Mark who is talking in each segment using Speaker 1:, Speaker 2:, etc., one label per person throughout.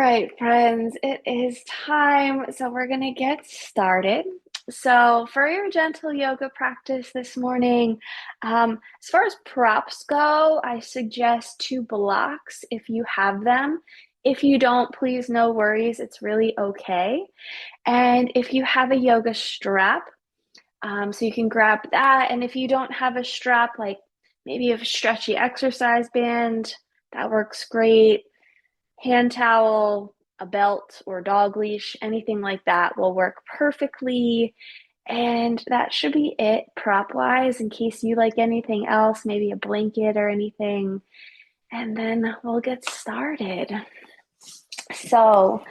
Speaker 1: right, friends, it is time. So we're going to get started. So for your gentle yoga practice this morning, as far as props go, I suggest two blocks if you have them. If you don't, please, no worries. It's really okay. And if you have a yoga strap, so you can grab that. And if you don't have a strap, like maybe a stretchy exercise band, that works great. Hand towel, a belt or dog leash, anything like that will work perfectly. And that should be it prop wise, in case you like anything else, maybe a blanket or anything. And then we'll get started. So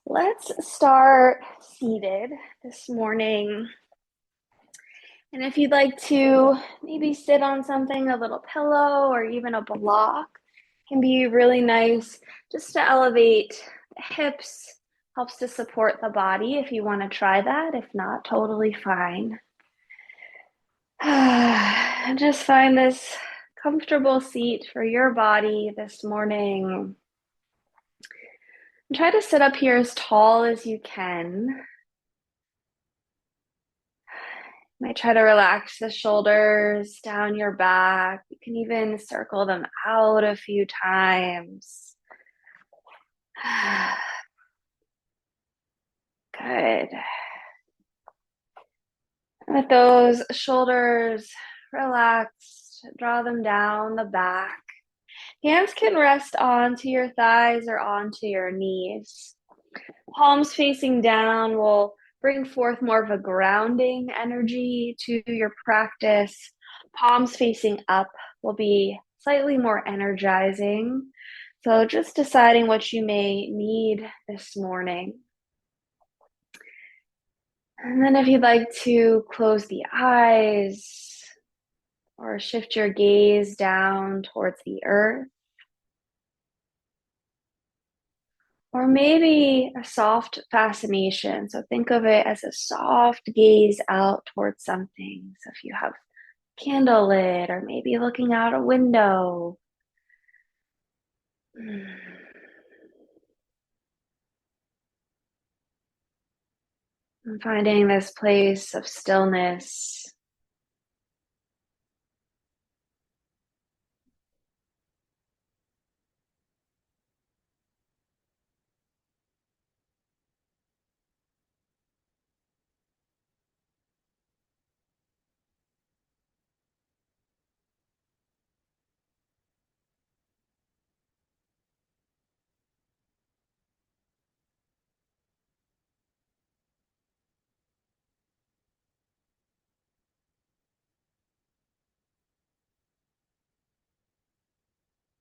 Speaker 1: let's start seated this morning. And if you'd like to maybe sit on something, a little pillow or even a block, can be really nice just to elevate the hips, helps to support the body if you want to try that. If not, totally fine. Just find this comfortable seat for your body this morning. And try to sit up here as tall as you can. You might try to relax the shoulders down your back. You can even circle them out a few times. Good. With those shoulders relaxed, draw them down the back. Hands can rest onto your thighs or onto your knees. Palms facing down will bring forth more of a grounding energy to your practice. Palms facing up will be slightly more energizing. So just deciding what you may need this morning. And then if you'd like to close the eyes or shift your gaze down towards the earth, or maybe a soft fascination. So think of it as a soft gaze out towards something. So if you have candle lit or maybe looking out a window. And finding this place of stillness.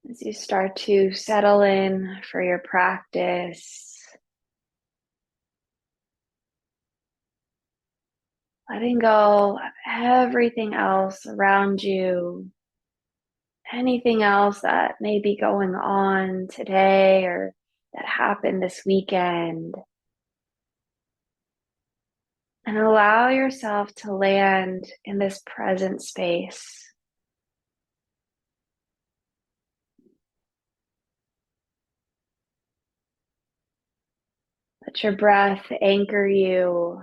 Speaker 1: As you start to settle in for your practice, letting go of everything else around you, anything else that may be going on today or that happened this weekend. And allow yourself to land in this present space. Let your breath anchor you.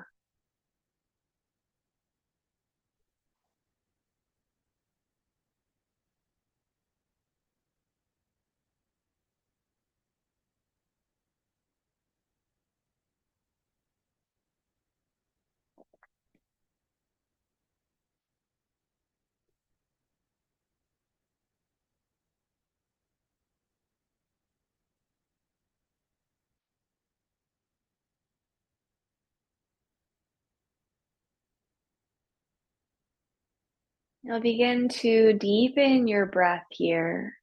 Speaker 1: You'll begin to deepen your breath here,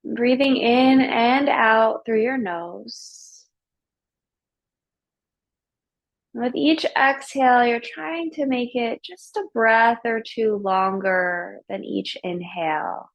Speaker 1: breathing in and out through your nose. With each exhale, you're trying to make it just a breath or two longer than each inhale.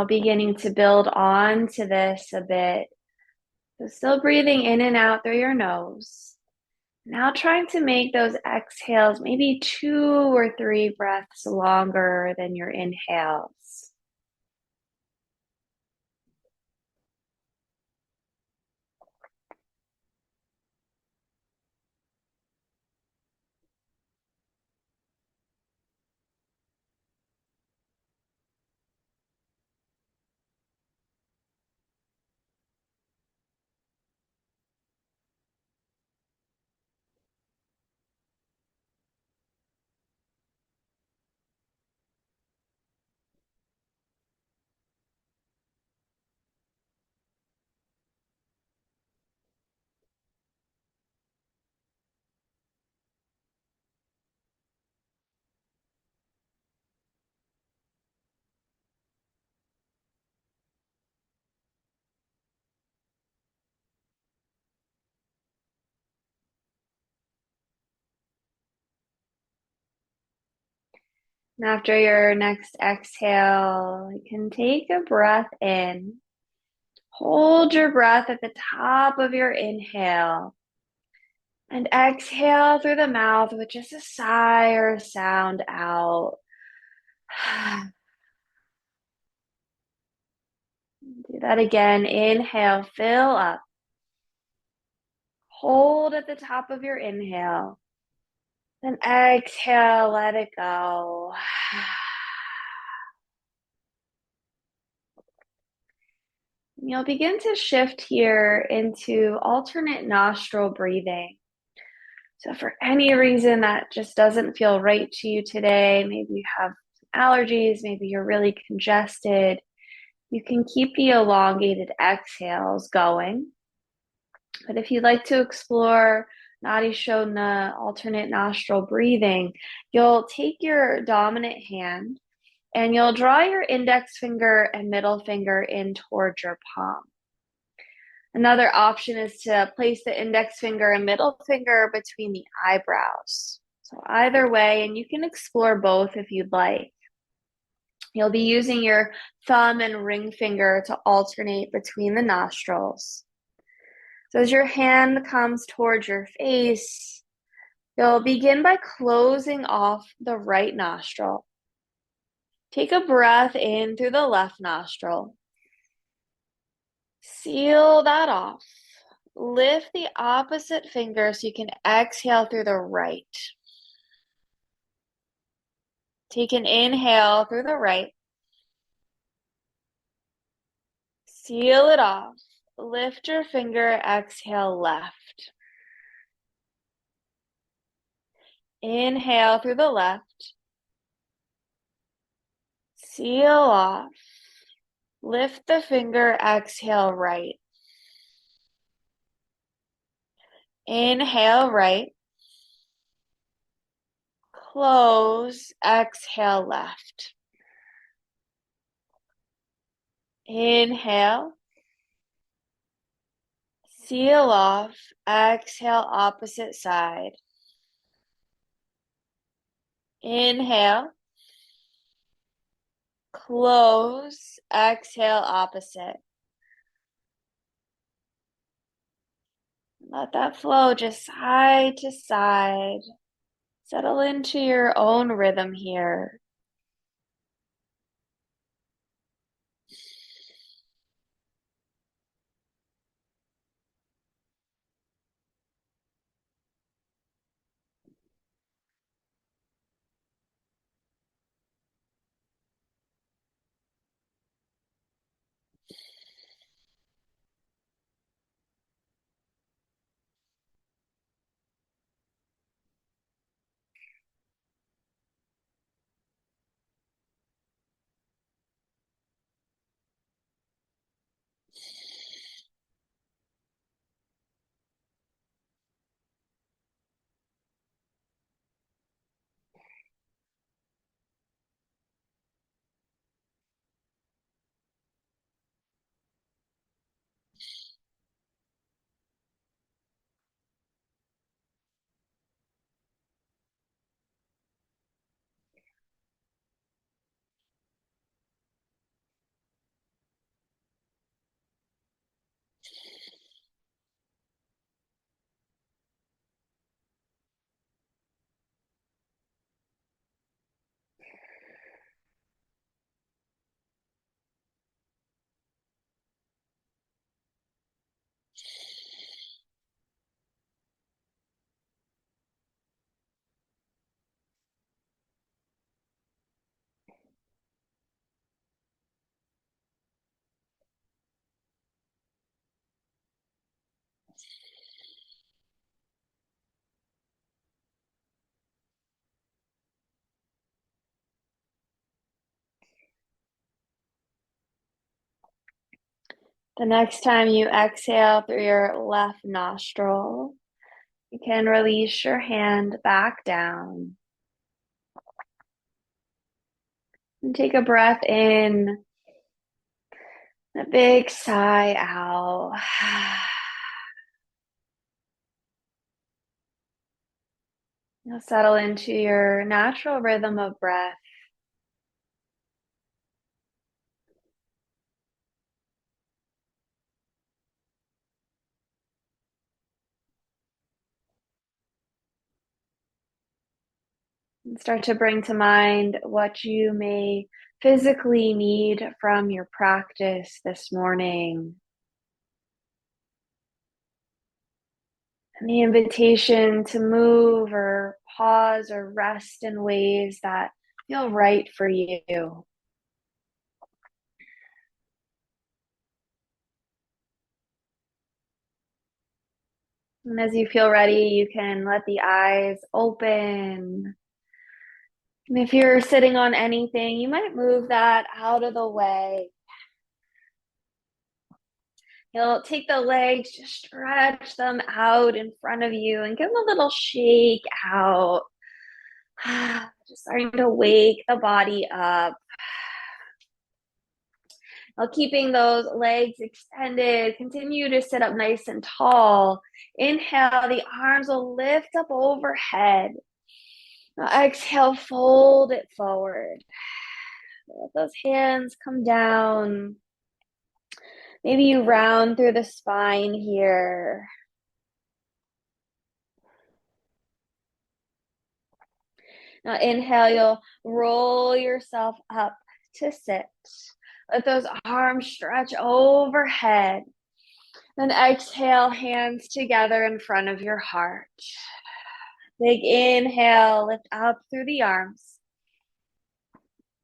Speaker 1: Beginning to build on to this a bit. So still breathing in and out through your nose. Now trying to make those exhales maybe 2 or 3 breaths longer than your inhales. And after your next exhale, you can take a breath in. Hold your breath at the top of your inhale. And exhale through the mouth with just a sigh or a sound out. Do that again. Inhale, fill up. Hold at the top of your inhale. Then exhale, let it go. You'll begin to shift here into alternate nostril breathing. So for any reason that just doesn't feel right to you today, maybe you have allergies, maybe you're really congested, you can keep the elongated exhales going. But if you'd like to explore Nadi Shodhana, alternate nostril breathing, you'll take your dominant hand and you'll draw your index finger and middle finger in towards your palm. Another option is to place the index finger and middle finger between the eyebrows. So either way, and you can explore both if you'd like. You'll be using your thumb and ring finger to alternate between the nostrils. So as your hand comes towards your face, you'll begin by closing off the right nostril. Take a breath in through the left nostril. Seal that off. Lift the opposite finger so you can exhale through the right. Take an inhale through the right. Seal it off. Lift your finger, exhale left. Inhale through the left. Seal off. Lift the finger, exhale right. Inhale right. Close, exhale left. Inhale. Seal off, exhale opposite side. Inhale. Close, exhale opposite. Let that flow just side to side. Settle into your own rhythm here. The next time you exhale through your left nostril, you can release your hand back down and take a breath in, a big sigh out. You'll settle into your natural rhythm of breath. And start to bring to mind what you may physically need from your practice this morning. And the invitation to move or pause or rest in ways that feel right for you. And as you feel ready, you can let the eyes open. And if you're sitting on anything, you might move that out of the way. You'll take the legs, just stretch them out in front of you and give them a little shake out. Just starting to wake the body up. While keeping those legs extended, continue to sit up nice and tall. Inhale, the arms will lift up overhead. Now exhale, fold it forward. Let those hands come down. Maybe you round through the spine here. Now inhale, you'll roll yourself up to sit. Let those arms stretch overhead. Then exhale, hands together in front of your heart. Big inhale, lift up through the arms.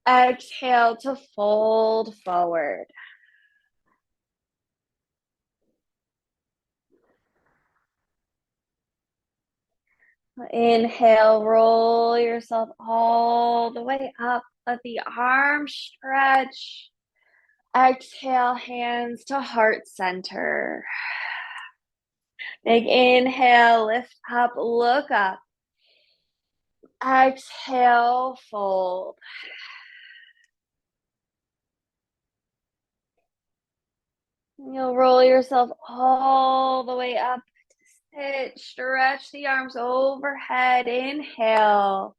Speaker 1: Exhale to fold forward. Inhale, roll yourself all the way up. Let the arms stretch. Exhale, hands to heart center. Big inhale, lift up, look up. Exhale, fold. You'll roll yourself all the way up to sit. Stretch the arms overhead. Inhale.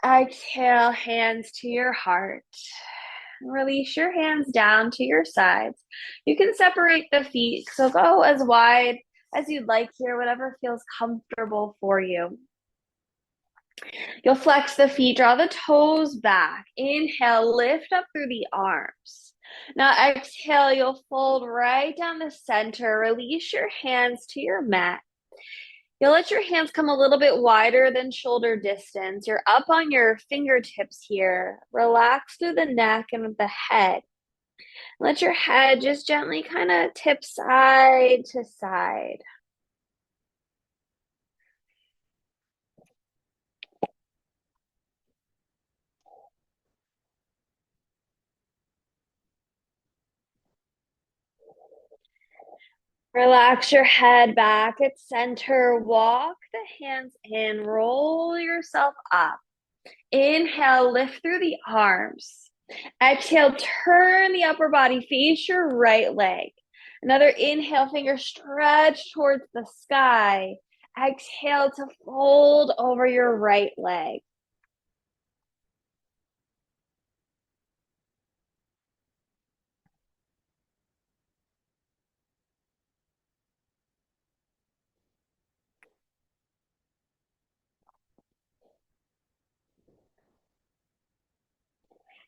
Speaker 1: Exhale, hands to your heart. Release your hands down to your sides. You can separate the feet, so go as wide as you'd like here, whatever feels comfortable for you. You'll flex the feet, draw the toes back. Inhale, lift up through the arms. Now exhale, you'll fold right down the center. Release your hands to your mat. You'll let your hands come a little bit wider than shoulder distance. You're up on your fingertips here. Relax through the neck and the head. Let your head just gently kind of tip side to side. Relax your head back at center. Walk the hands in. Roll yourself up. Inhale, lift through the arms. Exhale, turn the upper body, face your right leg. Another inhale, finger stretch towards the sky. Exhale to fold over your right leg.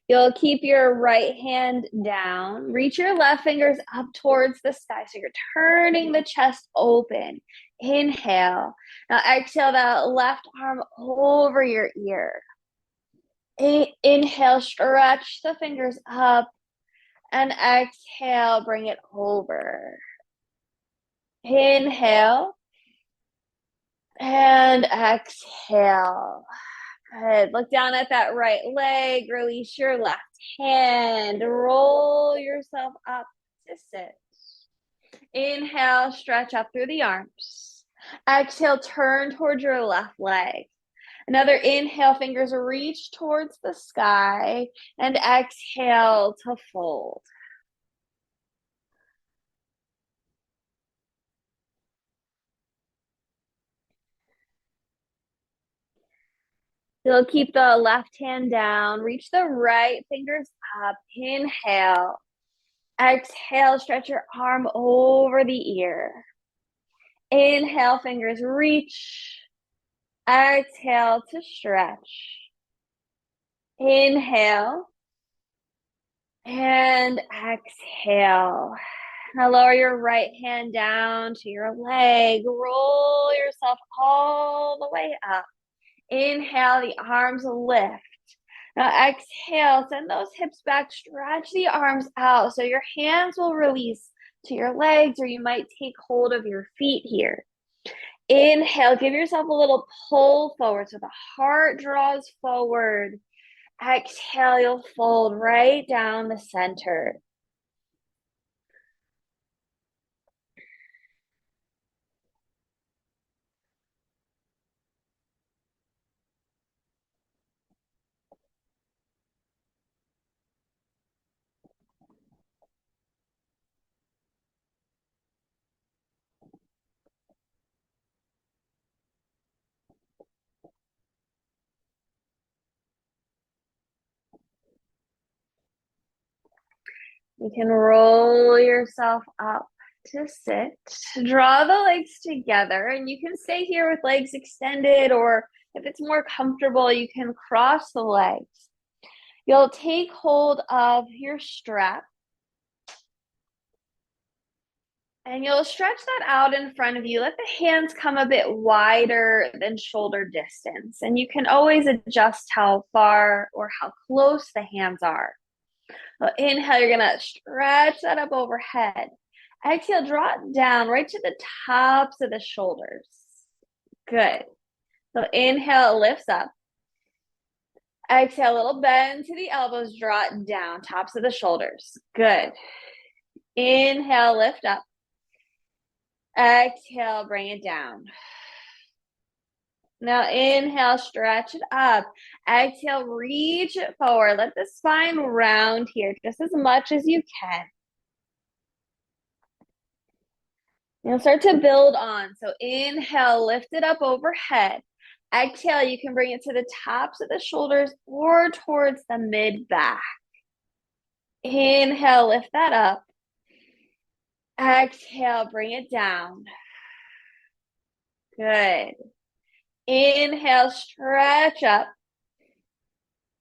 Speaker 1: You'll keep your right hand down. Reach your left fingers up towards the sky. So you're turning the chest open. Inhale. Now exhale that left arm over your ear. Inhale, stretch the fingers up. And exhale, bring it over. Inhale. And exhale. Good. Look down at that right leg. Release your left hand. Roll yourself up to sit. Inhale, stretch up through the arms. Exhale, turn towards your left leg. Another inhale, fingers reach towards the sky, and exhale to fold. You'll keep the left hand down, reach the right fingers up, inhale. Exhale, stretch your arm over the ear. Inhale, fingers reach. Exhale to stretch. Inhale and exhale. Now lower your right hand down to your leg. Roll yourself all the way up. Inhale, the arms lift. Now exhale, send those hips back, stretch the arms out so your hands will release to your legs, or you might take hold of your feet here. Inhale, give yourself a little pull forward so the heart draws forward. Exhale, you'll fold right down the center. You can roll yourself up to sit. Draw the legs together, and you can stay here with legs extended, or if it's more comfortable, you can cross the legs. You'll take hold of your strap, and you'll stretch that out in front of you. Let the hands come a bit wider than shoulder distance, and you can always adjust how far or how close the hands are. So inhale, you're gonna stretch that up overhead. Exhale, draw it down right to the tops of the shoulders. Good. So inhale, lifts up. Exhale, a little bend to the elbows, draw it down, tops of the shoulders. Good. Inhale, lift up. Exhale, bring it down. Now inhale, stretch it up. Exhale, reach it forward. Let the spine round here just as much as you can. You'll start to build on. So inhale, lift it up overhead. Exhale, you can bring it to the tops of the shoulders or towards the mid-back. Inhale, lift that up. Exhale, bring it down. Good. Inhale, stretch up.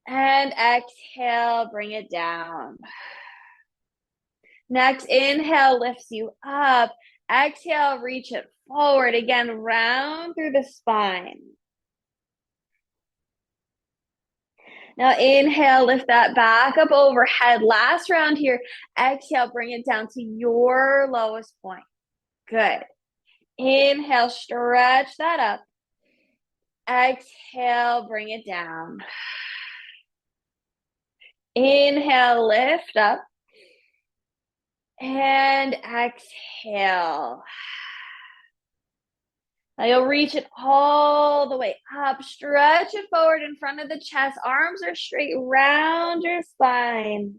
Speaker 1: And exhale, bring it down. Next, inhale lifts you up. Exhale, reach it forward. Again, round through the spine. Now inhale, lift that back up overhead. Last round here. Exhale, bring it down to your lowest point. Good. Inhale, stretch that up. Exhale, bring it down. Inhale, lift up. And exhale. Now you'll reach it all the way up. Stretch it forward in front of the chest. Arms are straight round your spine.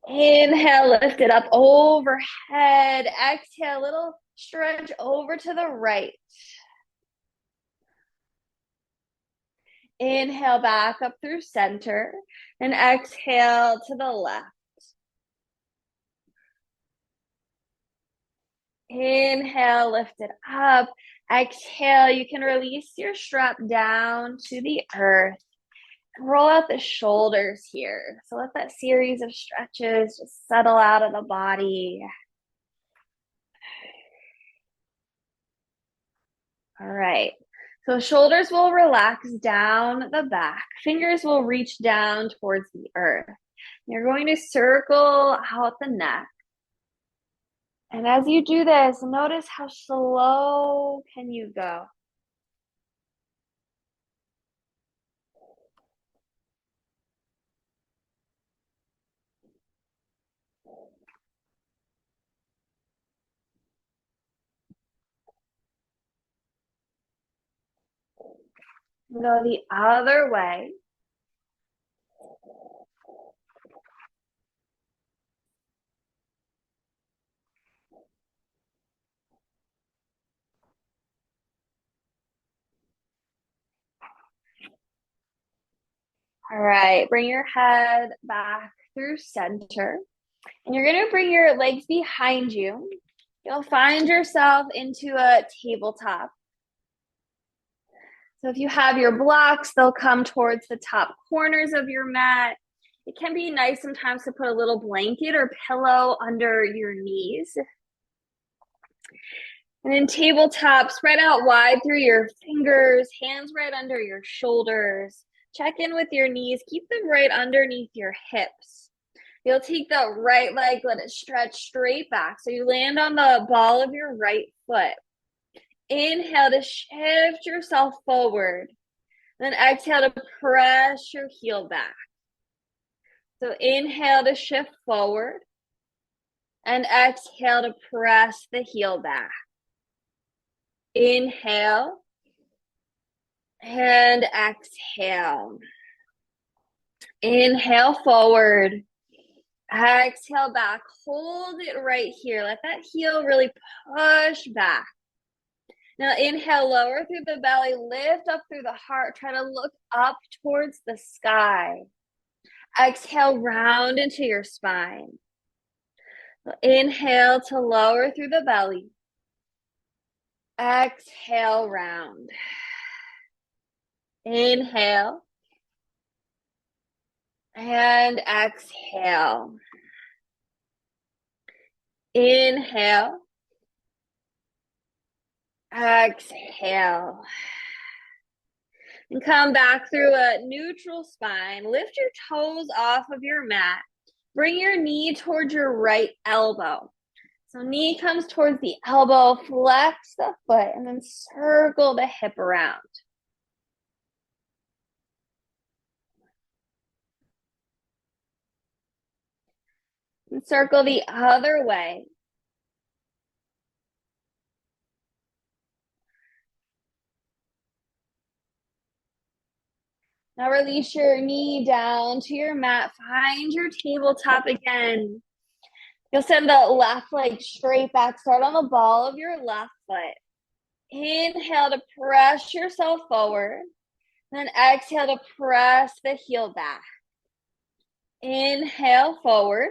Speaker 1: Inhale, lift it up overhead. Exhale, little stretch over to the right. Inhale back up through center. And exhale to the left. Inhale, lift it up. Exhale, you can release your strap down to the earth. Roll out the shoulders here. So let that series of stretches just settle out of the body. All right. So shoulders will relax down the back. Fingers will reach down towards the earth. You're going to circle out the neck. And as you do this, notice how slow can you go. Go the other way. All right, bring your head back through center. And you're going to bring your legs behind you. You'll find yourself into a tabletop. So if you have your blocks, they'll come towards the top corners of your mat. It can be nice sometimes to put a little blanket or pillow under your knees. And in tabletop, spread out wide through your fingers, hands right under your shoulders. Check in with your knees. Keep them right underneath your hips. You'll take the right leg, let it stretch straight back. So you land on the ball of your right foot. Inhale to shift yourself forward. Then exhale to press your heel back. So inhale to shift forward. And exhale to press the heel back. Inhale. And exhale. Inhale forward. Exhale back. Hold it right here. Let that heel really push back. Now inhale, lower through the belly, lift up through the heart. Try to look up towards the sky. Exhale, round into your spine. So inhale to lower through the belly. Exhale, round. Inhale. And exhale. Inhale. Exhale. And come back through a neutral spine. Lift your toes off of your mat. Bring your knee towards your right elbow. So knee comes towards the elbow, flex the foot, and then circle the hip around. And circle the other way. Now release your knee down to your mat. Find your tabletop again. You'll send the left leg straight back. Start on the ball of your left foot. Inhale to press yourself forward. Then exhale to press the heel back. Inhale forward.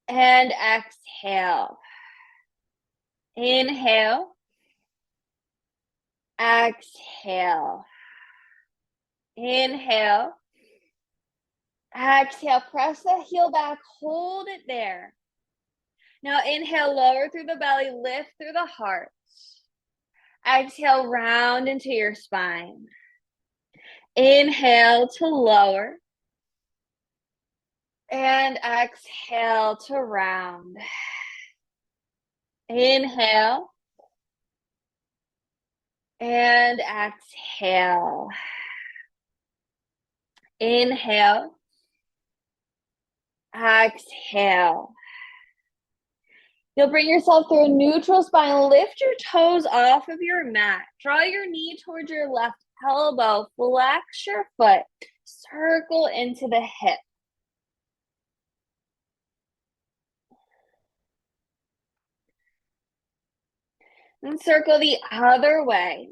Speaker 1: And exhale. Inhale. Exhale. Inhale. Exhale. Press the heel back. Hold it there. Now inhale, lower through the belly, lift through the heart. Exhale, round into your spine. Inhale to lower. And exhale to round. Inhale. And exhale. Inhale. Exhale. You'll bring yourself through a neutral spine. Lift your toes off of your mat. Draw your knee towards your left elbow. Flex your foot. Circle into the hip. And circle the other way.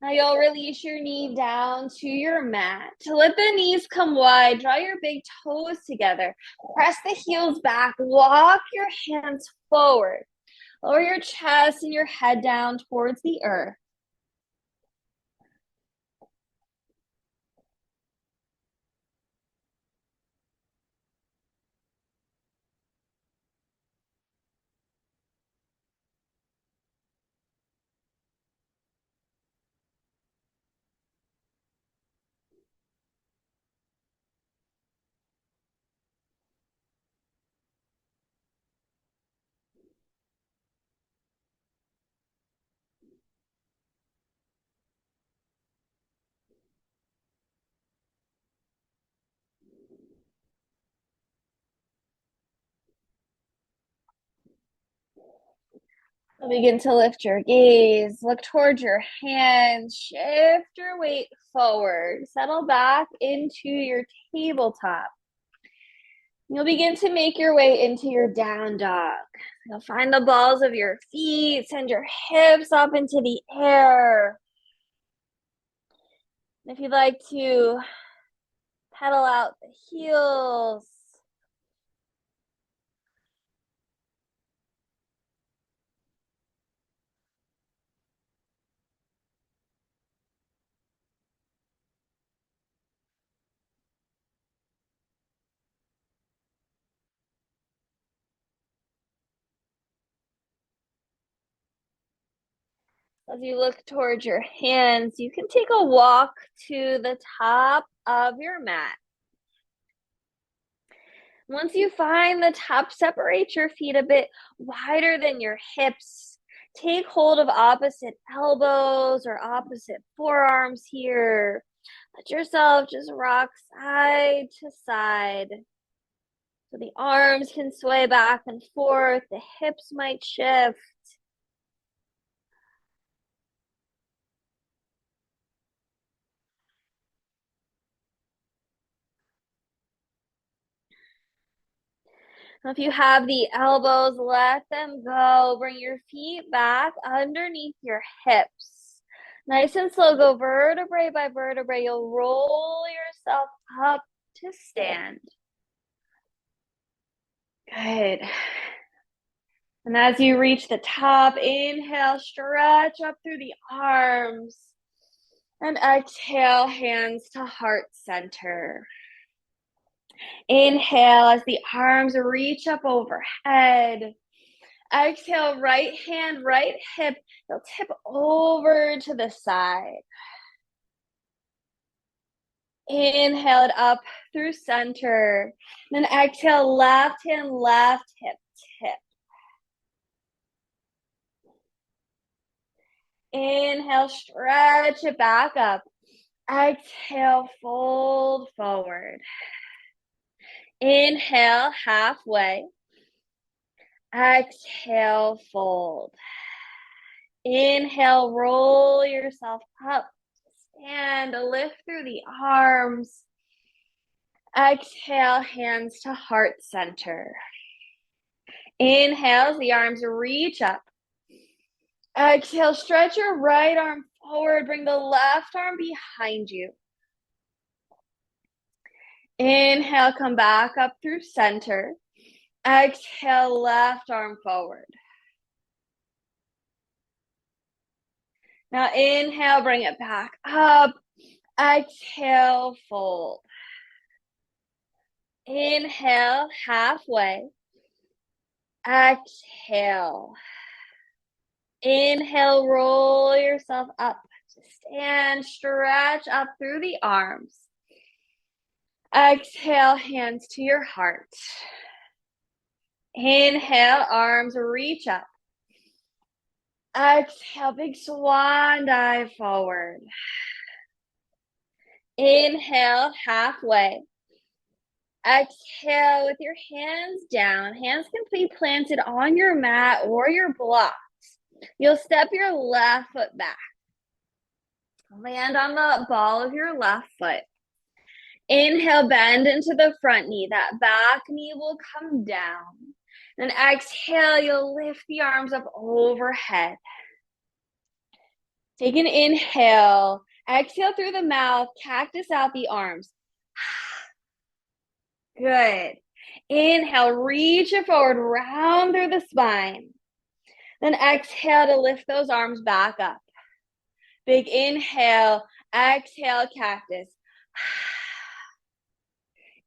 Speaker 1: Now you'll release your knee down to your mat. To let the knees come wide, draw your big toes together. Press the heels back. Walk your hands forward. Lower your chest and your head down towards the earth. Begin to lift your gaze, look towards your hands, shift your weight forward, settle back into your tabletop. You'll begin to make your way into your down dog. You'll find the balls of your feet, send your hips up into the air. And if you'd like to pedal out the heels, as you look towards your hands, you can take a walk to the top of your mat. Once you find the top, separate your feet a bit wider than your hips. Take hold of opposite elbows or opposite forearms here. Let yourself just rock side to side. So the arms can sway back and forth, the hips might shift. If you have the elbows, let them go. Bring your feet back underneath your hips. Nice and slow, go vertebrae by vertebrae. You'll roll yourself up to stand. Good. And as you reach the top, inhale, stretch up through the arms. And exhale, hands to heart center. Inhale as the arms reach up overhead. Exhale, right hand, right hip. You'll tip over to the side. Inhale it up through center. Then exhale, left hand, left hip, tip. Inhale, stretch it back up. Exhale, fold forward. Inhale, halfway. Exhale, fold. Inhale, roll yourself up. Stand, lift through the arms. Exhale, hands to heart center. Inhale, as the arms reach up. Exhale, stretch your right arm forward. Bring the left arm behind you. Inhale, come back up through center. Exhale, left arm forward. Now inhale, bring it back up. Exhale, fold. Inhale, halfway. Exhale. Inhale, roll yourself up to stand, stretch up through the arms. Exhale, hands to your heart. Inhale, arms reach up. Exhale, big swan dive forward. Inhale, halfway. Exhale with your hands down. Hands can be planted on your mat or your blocks. You'll step your left foot back. Land on the ball of your left foot. Inhale, bend into the front knee. That back knee will come down. Then exhale, you'll lift the arms up overhead. Take an inhale. Exhale through the mouth. Cactus out the arms. Good. Inhale, reach it forward, round through the spine. Then exhale to lift those arms back up. Big inhale. Exhale, cactus.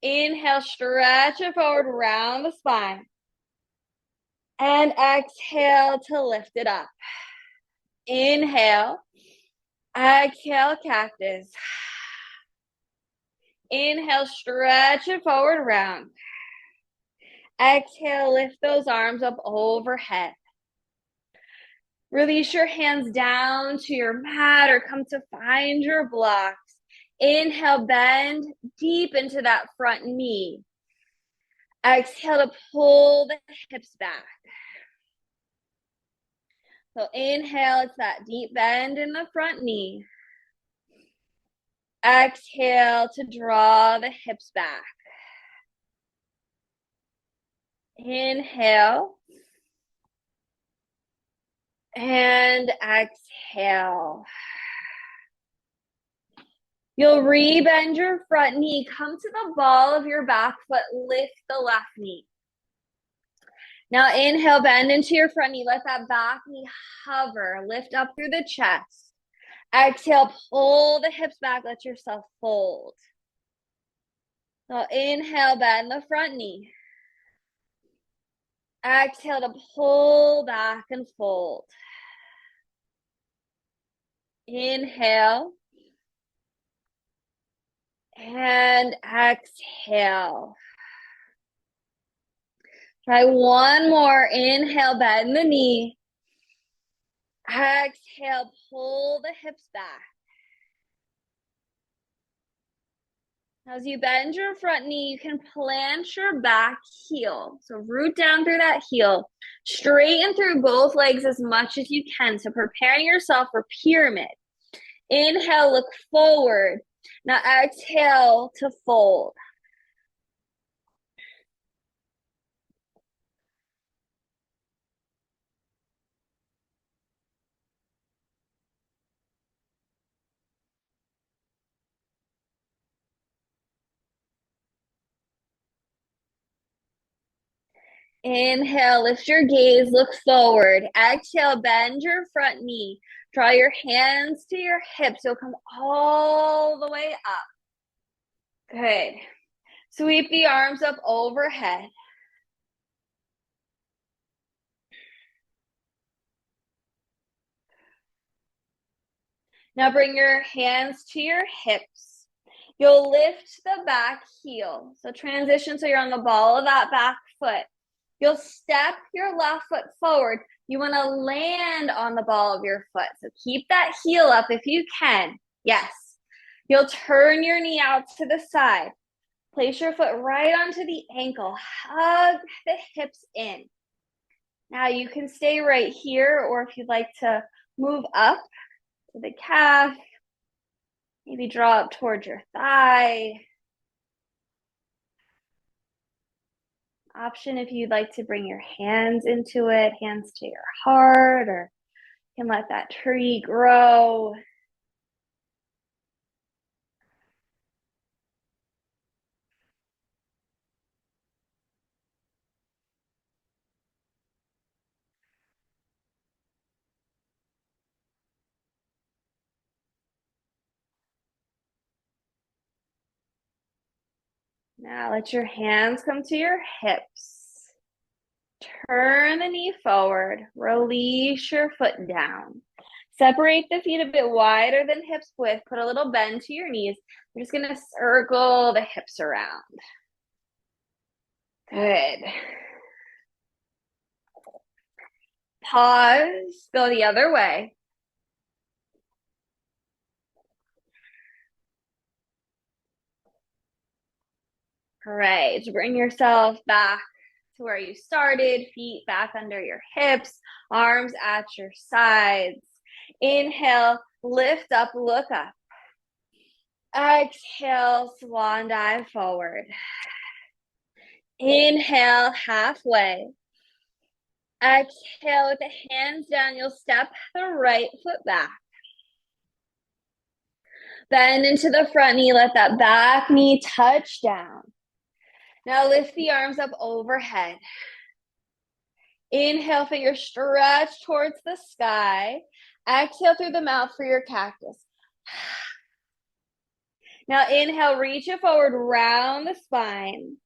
Speaker 1: Inhale, stretch it forward, round the spine. And exhale to lift it up. Inhale. Exhale, cactus. Inhale, stretch it forward, round. Exhale, lift those arms up overhead. Release your hands down to your mat or come to find your blocks. Inhale, bend deep into that front knee. Exhale to pull the hips back. So inhale, it's that deep bend in the front knee. Exhale to draw the hips back. Inhale. And exhale. You'll rebend your front knee. Come to the ball of your back foot. Lift the left knee. Now inhale, bend into your front knee. Let that back knee hover. Lift up through the chest. Exhale, pull the hips back. Let yourself fold. So inhale, bend the front knee. Exhale to pull back and fold. Inhale. And exhale. Try one more. Inhale, bend the knee. Exhale, pull the hips back. As you bend your front knee, you can plant your back heel. So root down through that heel. Straighten through both legs as much as you can. So preparing yourself for pyramid. Inhale, look forward. Now exhale to fold. Inhale, lift your gaze, look forward. Exhale, bend your front knee. Draw your hands to your hips. You'll come all the way up. Good. Sweep the arms up overhead. Now bring your hands to your hips. You'll lift the back heel. So transition so you're on the ball of that back foot. You'll step your left foot forward. You want to land on the ball of your foot. So keep that heel up if you can. Yes. You'll turn your knee out to the side. Place your foot right onto the ankle. Hug the hips in. Now you can stay right here, or if you'd like to move up to the calf, maybe draw up towards your thigh. Option if you'd like to bring your hands into it, hands to your heart, or you can let that tree grow. Now let your hands come to your hips. Turn the knee forward. Release your foot down. Separate the feet a bit wider than hips width. Put a little bend to your knees. We're just going to circle the hips around. Good. Pause. Go the other way. Great. Bring yourself back to where you started. Feet back under your hips. Arms at your sides. Inhale. Lift up. Look up. Exhale. Swan dive forward. Inhale. Halfway. Exhale with the hands down. You'll step the right foot back. Bend into the front knee. Let that back knee touch down. Now lift the arms up overhead. Inhale, fingers stretch towards the sky. Exhale through the mouth for your cactus. Now inhale, reach it forward, round the spine.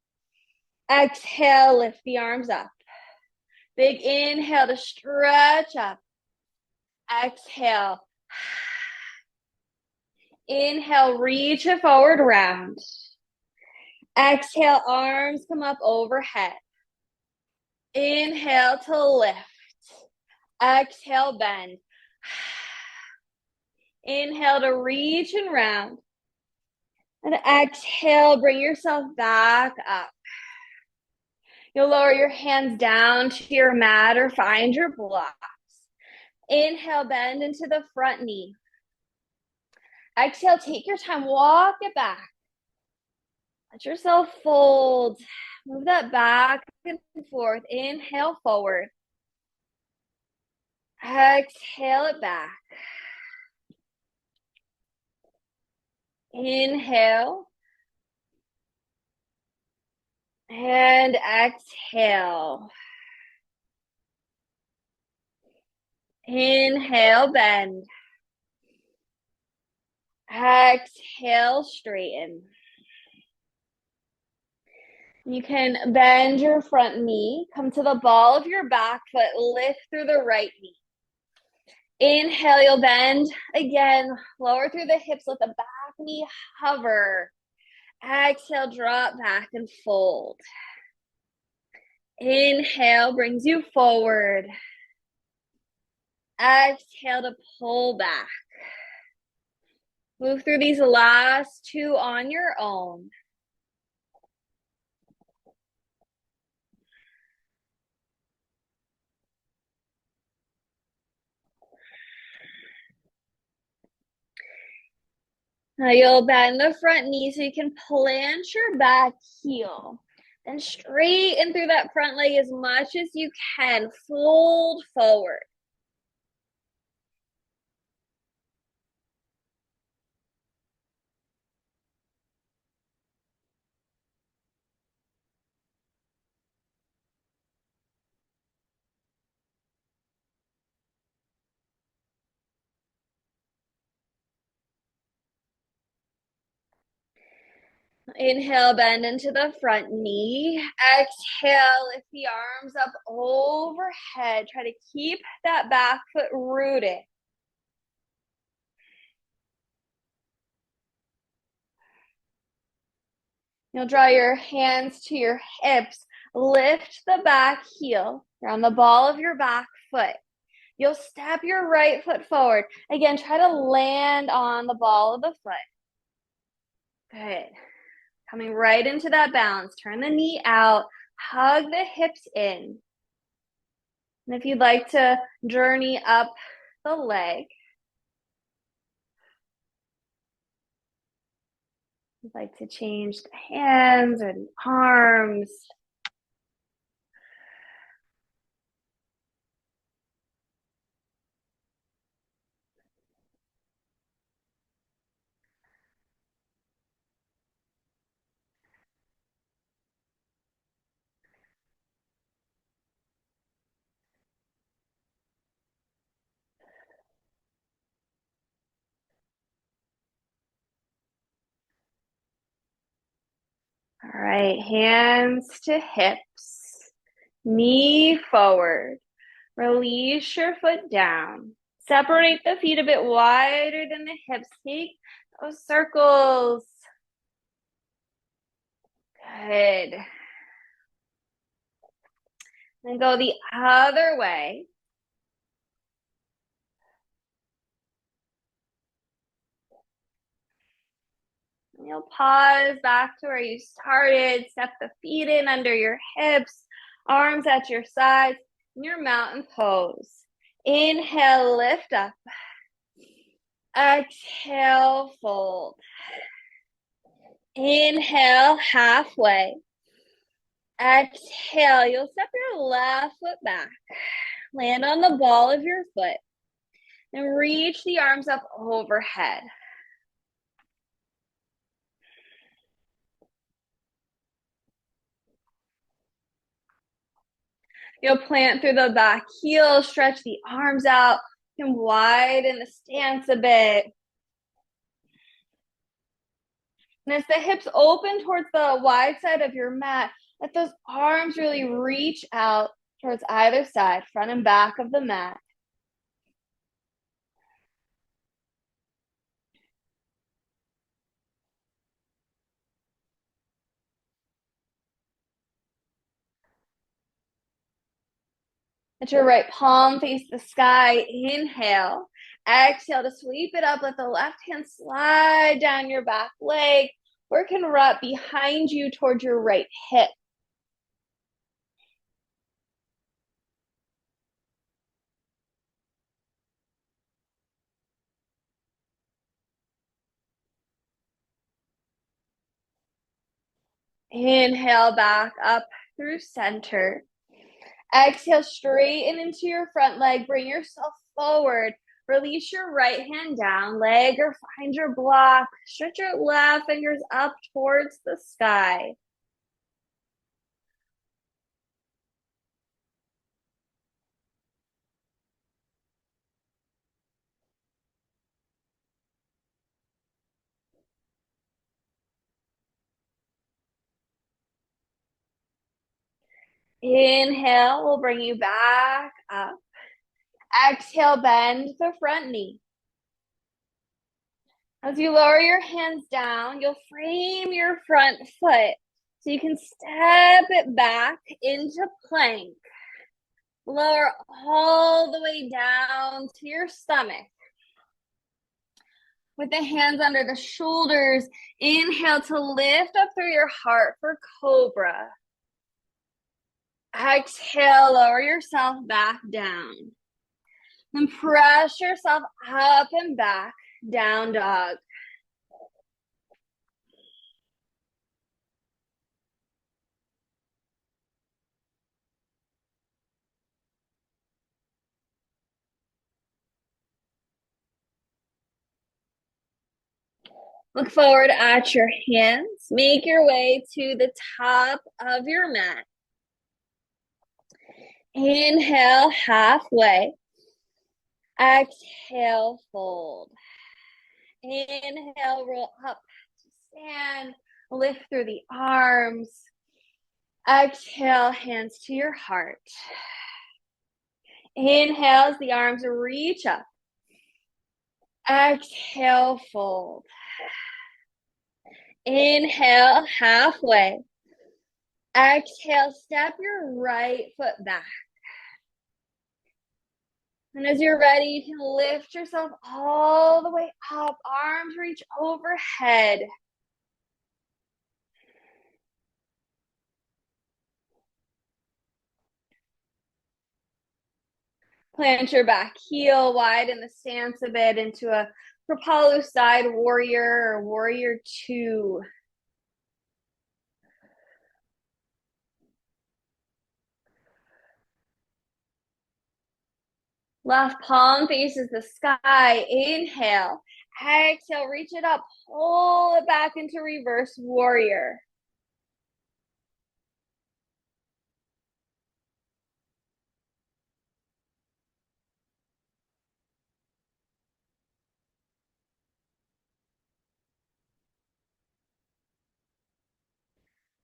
Speaker 1: Exhale, lift the arms up. Big inhale to stretch up. Exhale. Inhale, reach it forward, round. Exhale, arms come up overhead. Inhale to lift. Exhale, bend. Inhale to reach and round. And exhale, bring yourself back up. You'll lower your hands down to your mat or find your blocks. Inhale, bend into the front knee. Exhale, take your time, walk it back. Let yourself fold. Move that back and forth. Inhale, forward. Exhale it back. Inhale. And exhale. Inhale, bend. Exhale, straighten. You can bend your front knee, come to the ball of your back foot, lift through the right knee. Inhale, you'll bend again, lower through the hips, let the back knee hover. Exhale, drop back and fold. Inhale brings you forward. Exhale to pull back. Move through these last two on your own. Now you'll bend the front knee so you can plant your back heel. Then straighten through that front leg as much as you can. Fold forward. Inhale, bend into the front knee. Exhale, lift the arms up overhead. Try to keep that back foot rooted. You'll draw your hands to your hips. Lift the back heel around the ball of your back foot. You'll step your right foot forward. Again, try to land on the ball of the foot. Good. Coming right into that balance. Turn the knee out. Hug the hips in. And if you'd like to journey up the leg, you'd like to change the hands or the arms. All right, hands to hips, knee forward. Release your foot down. Separate the feet a bit wider than the hips. Take those circles. Good. Then go the other way. And you'll pause back to where you started. Step the feet in under your hips, arms at your sides, in your mountain pose. Inhale, lift up. Exhale, fold. Inhale, halfway. Exhale, you'll step your left foot back. Land on the ball of your foot. And reach the arms up overhead. You'll plant through the back heel, stretch the arms out. You can widen the stance a bit. And as the hips open towards the wide side of your mat, let those arms really reach out towards either side, front and back of the mat. Let your right palm face the sky. Inhale. Exhale to sweep it up. Let the left hand slide down your back leg. Work and wrap behind you towards your right hip. Inhale back up through center. Exhale, straighten into your front leg. Bring yourself forward. Release your right hand down, leg, or find your block. Stretch your left fingers up towards the sky. Inhale will bring you back up. Exhale, bend the front knee. As you lower your hands down, you'll frame your front foot so you can step it back into plank. Lower all the way down to your stomach. With the hands under the shoulders, inhale to lift up through your heart for cobra. Exhale, lower yourself back down. Then press yourself up and back, down dog. Look forward at your hands. Make your way to the top of your mat. Inhale, halfway. Exhale, fold. Inhale, roll up to stand. Lift through the arms. Exhale, hands to your heart. Inhale as the arms reach up. Exhale, fold. Inhale, halfway. Exhale, step your right foot back. And as you're ready, you can lift yourself all the way up. Arms reach overhead. Plant your back heel, widen the stance a bit into a Kripalu side warrior or warrior two. Left palm faces the sky. Inhale. Exhale, reach it up. Pull it back into reverse warrior.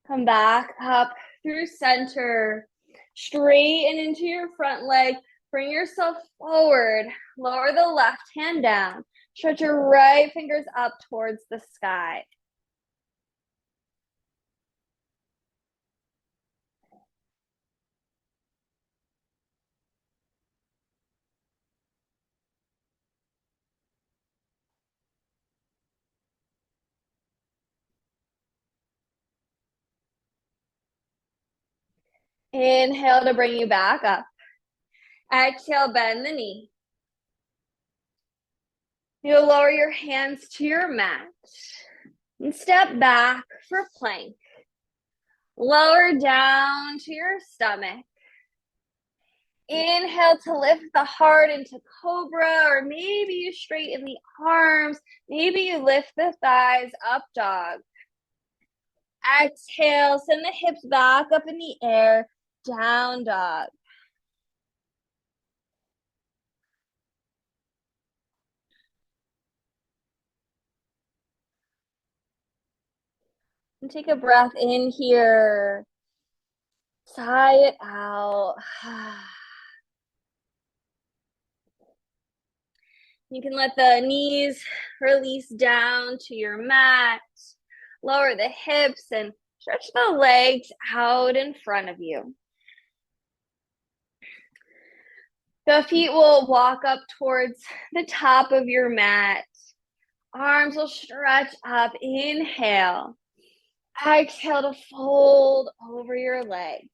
Speaker 1: Come back up through center. Straighten into your front leg. Bring yourself forward. Lower the left hand down. Stretch your right fingers up towards the sky. Inhale to bring you back up. Exhale, bend the knee. You'll lower your hands to your mat and step back for plank. Lower down to your stomach. Inhale to lift the heart into cobra, or maybe you straighten the arms. Maybe you lift the thighs, up dog. Exhale, send the hips back up in the air, down dog. And take a breath in here. Sigh it out. You can let the knees release down to your mat. Lower the hips and stretch the legs out in front of you. The feet will walk up towards the top of your mat. Arms will stretch up. Inhale. Exhale to fold over your legs.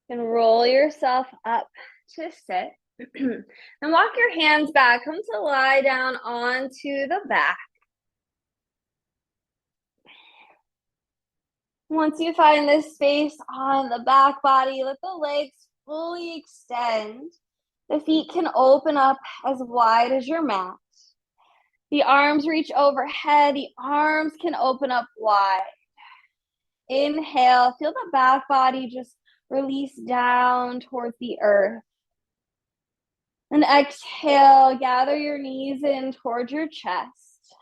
Speaker 1: And roll yourself up to sit. And walk your hands back. Come to lie down onto the back. Once you find this space on the back body, let the legs fully extend. The feet can open up as wide as your mat. The arms reach overhead. The arms can open up wide. Inhale, feel the back body just release down towards the earth. And exhale, gather your knees in towards your chest.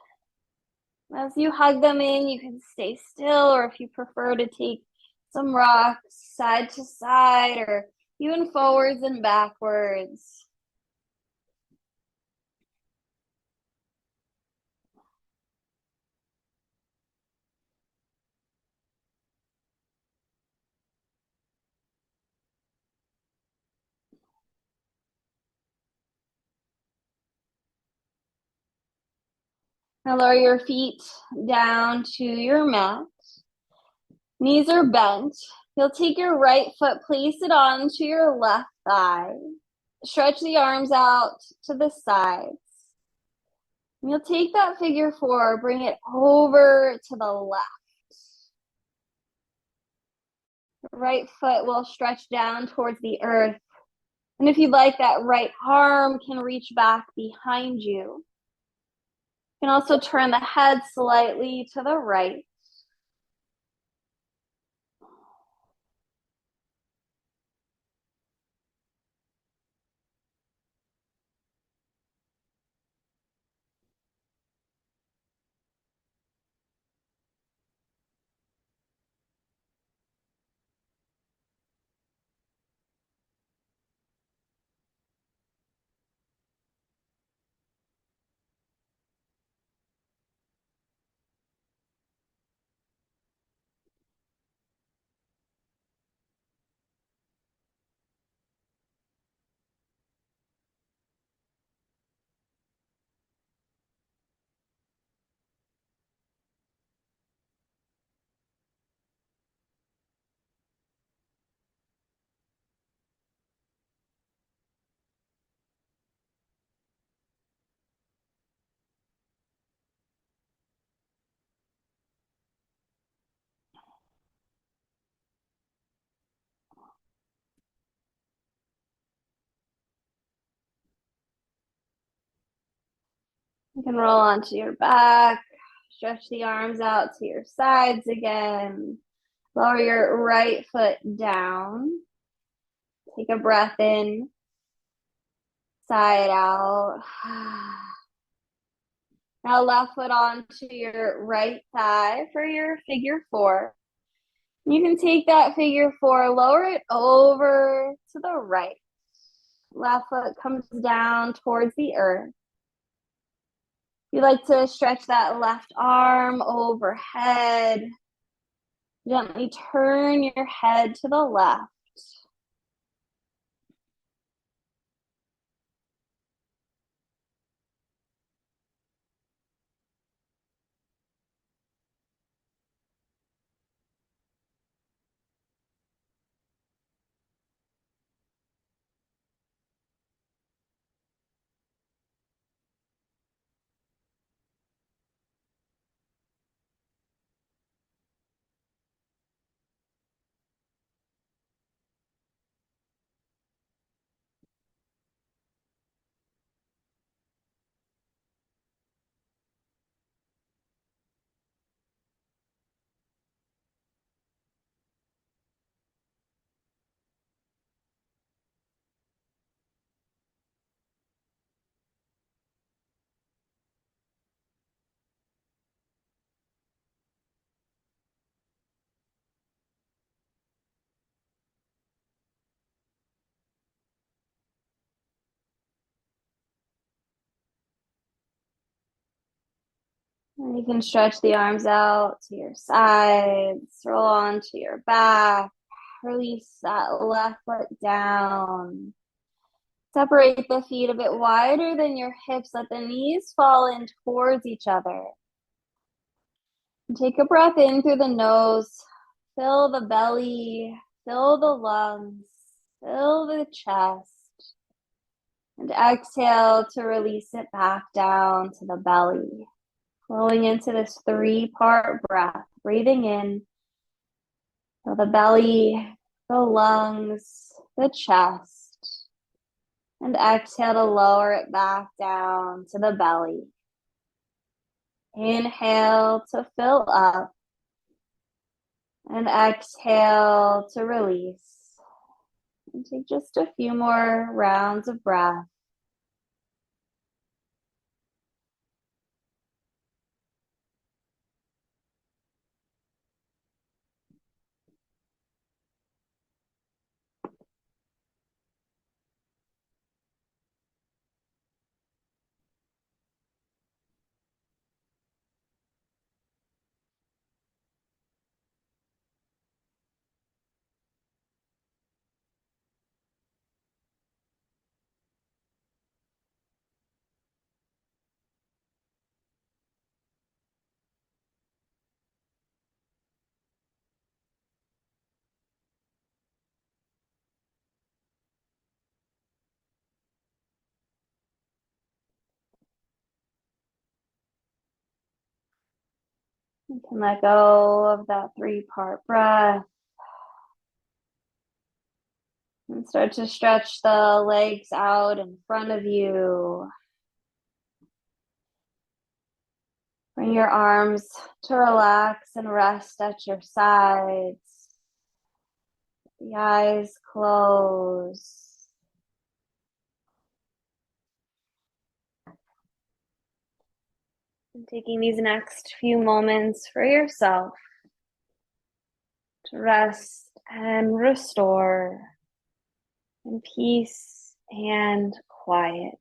Speaker 1: As you hug them in, you can stay still, or if you prefer to take some rocks side to side, or even forwards and backwards. Now lower your feet down to your mat. Knees are bent. You'll take your right foot, place it onto your left thigh. Stretch the arms out to the sides. And you'll take that figure four, bring it over to the left. The right foot will stretch down towards the earth. And if you'd like, that right arm can reach back behind you. You can also turn the head slightly to the right. You can roll onto your back. Stretch the arms out to your sides again. Lower your right foot down. Take a breath in. Side out. Now left foot onto your right thigh for your figure four. You can take that figure four, lower it over to the right. Left foot comes down towards the earth. You like to stretch that left arm overhead. Gently turn your head to the left. And you can stretch the arms out to your sides, roll onto your back, release that left foot down. Separate the feet a bit wider than your hips, let the knees fall in towards each other. And take a breath in through the nose, fill the belly, fill the lungs. Fill the chest. And exhale to release it back down to the belly. Flowing into this 3-part breath. Breathing in, feel the belly, the lungs, the chest. And exhale to lower it back down to the belly. Inhale to fill up. And exhale to release. And take just a few more rounds of breath. You can let go of that 3-part breath. And start to stretch the legs out in front of you. Bring your arms to relax and rest at your sides. The eyes close. And taking these next few moments for yourself to rest and restore in peace and quiet.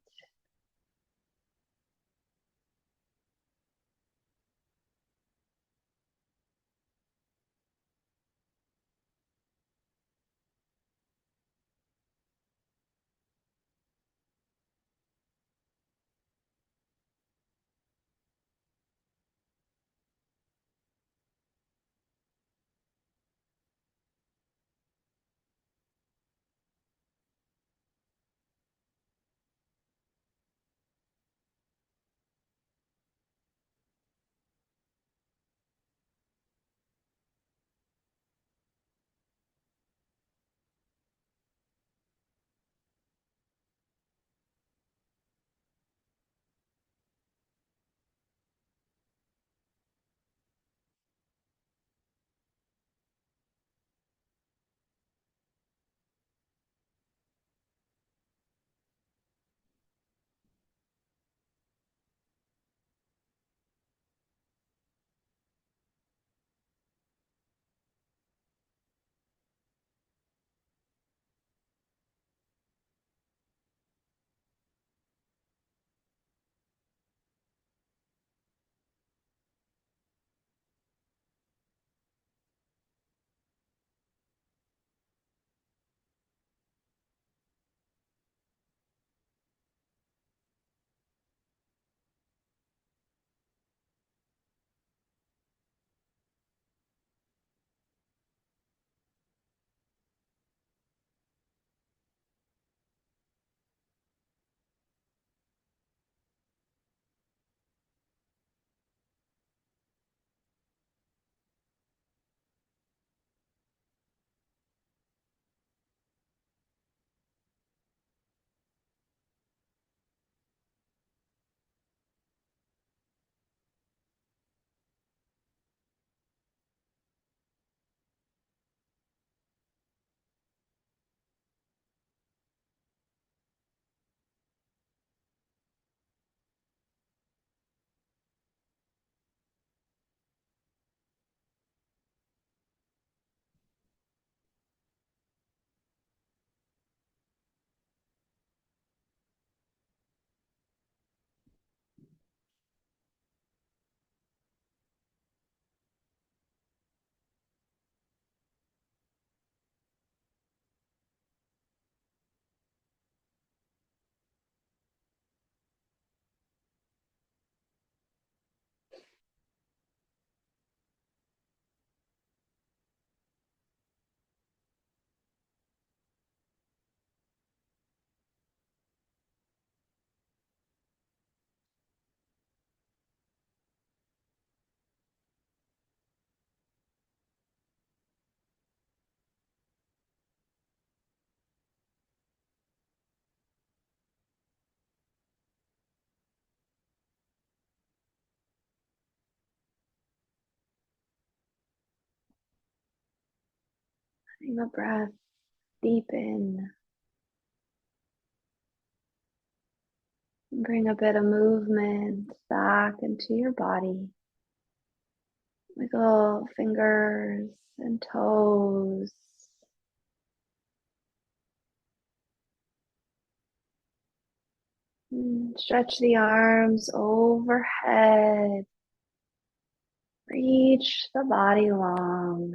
Speaker 1: Letting the breath deepen. Bring a bit of movement back into your body. Wiggle fingers and toes. Stretch the arms overhead. Reach the body long.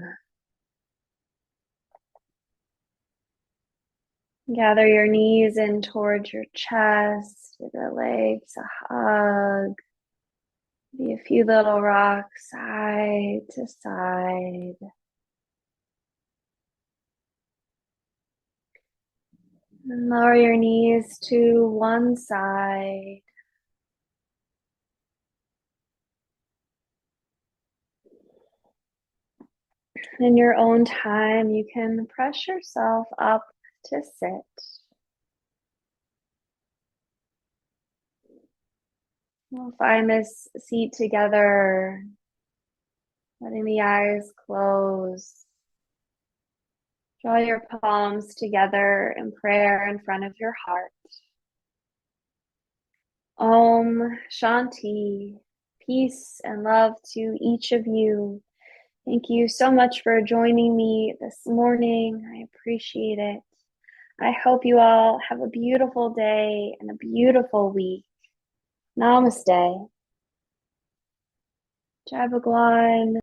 Speaker 1: Gather your knees in towards your chest. Give your legs a hug. Be a few little rocks side to side. And lower your knees to one side. In your own time, you can press yourself up to sit. We'll find this seat together, letting the eyes close. Draw your palms together in prayer in front of your heart. Om Shanti, peace and love to each of you. Thank you so much for joining me this morning. I appreciate it. I hope you all have a beautiful day and a beautiful week. Namaste. Jai Bhagwan.